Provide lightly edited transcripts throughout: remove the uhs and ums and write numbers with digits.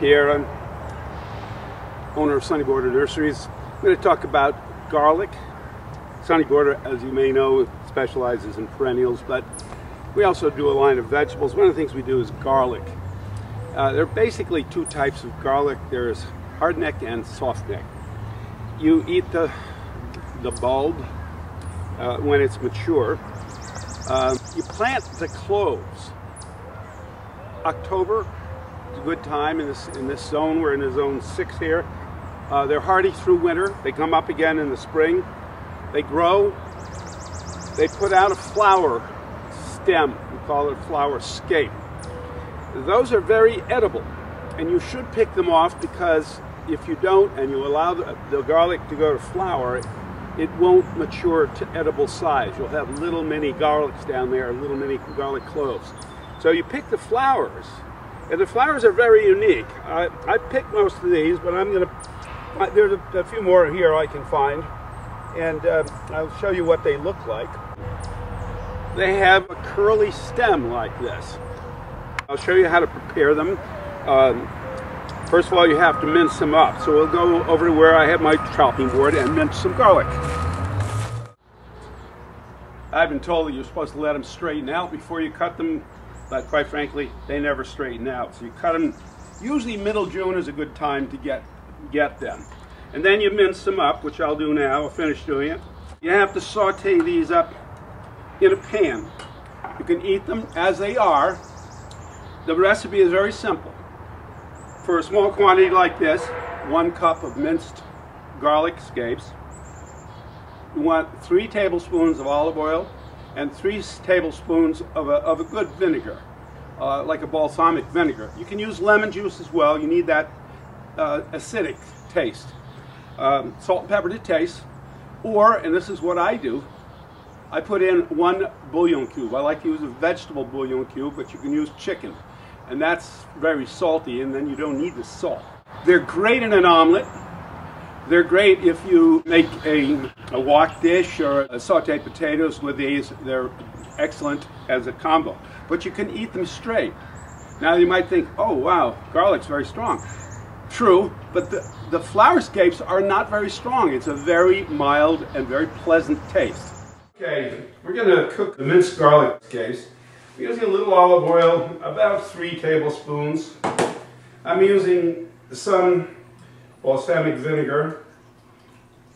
Pierre. I'm owner of Sunny Border Nurseries. I'm going to talk about garlic. Sunny Border, as you may know, specializes in perennials, but we also do a line of vegetables. One of the things we do is garlic. There are basically two types of garlic. There's hardneck and softneck. You eat the bulb when it's mature. You plant the cloves. October is a good time in this zone. We're in the zone 6 here. They're hardy through winter. They come up again in the spring. They grow. They put out a flower stem. We call it flower scape. Those are very edible, and you should pick them off, because if you don't and you allow the garlic to go to flower, it won't mature to edible size. You'll have little mini garlics down there, little mini garlic cloves. So you pick the flowers, and the flowers are very unique. I picked most of these, but there's a few more here I can find, and I'll show you what they look like. They have a curly stem like this. I'll show you how to prepare them. First of all, you have to mince them up. So we'll go over to where I have my chopping board and mince some garlic. I've been told that you're supposed to let them straighten out before you cut them, but quite frankly, they never straighten out. So you cut them, usually middle June is a good time to get them. And then you mince them up, which I'll do now. I'll finish doing it. You have to saute these up in a pan. You can eat them as they are. The recipe is very simple. For a small quantity like this, 1 cup of minced garlic scapes. You want 3 tablespoons of olive oil and 3 tablespoons of a good vinegar, like a balsamic vinegar. You can use lemon juice as well. You need that acidic taste. Salt and pepper to taste. Or, and this is what I do, I put in 1 bouillon cube. I like to use a vegetable bouillon cube, but you can use chicken. And that's very salty, and then you don't need the salt. They're great in an omelet. They're great if you make a wok dish or sauteed potatoes with these. They're excellent as a combo. But you can eat them straight. Now you might think, oh wow, garlic's very strong. True, but the flower scapes are not very strong. It's a very mild and very pleasant taste. Okay, we're going to cook the minced garlic scapes. We're using a little olive oil, about 3 tablespoons. I'm using some balsamic vinegar,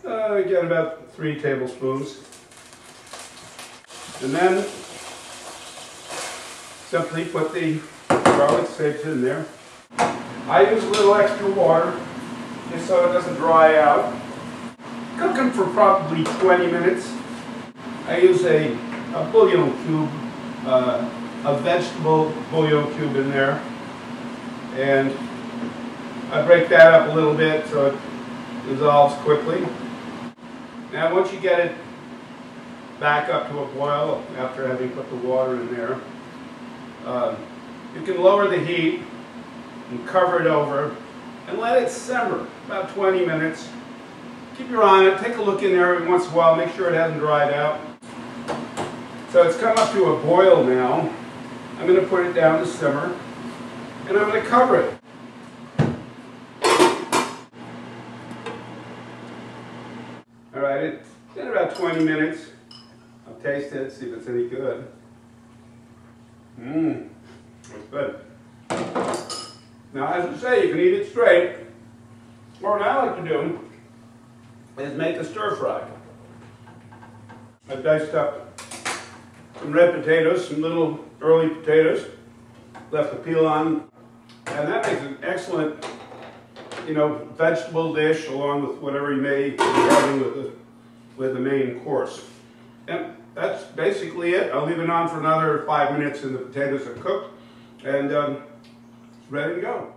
again about 3 tablespoons. And then simply put the garlic scapes in there. I use a little extra water just so it doesn't dry out. Cook them for probably 20 minutes. I use a bouillon cube, a vegetable bouillon cube in there, and I break that up a little bit so it dissolves quickly. Now once you get it back up to a boil after having put the water in there, you can lower the heat and cover it over and let it simmer about 20 minutes. Keep your eye on it, take a look in there every once in a while, make sure it hasn't dried out. So it's come up to a boil now. I'm going to put it down to simmer, and I'm going to cover it. All right, it's been about 20 minutes. I'll taste it, see if it's any good. It's good. Now, as I say, you can eat it straight. Or what I like to do is make a stir fry. I diced up some red potatoes, some little early potatoes, left the peel on, and that makes an excellent, vegetable dish along with whatever you may be having with the main course. And that's basically it. I'll leave it on for another 5 minutes and the potatoes are cooked, and it's ready to go.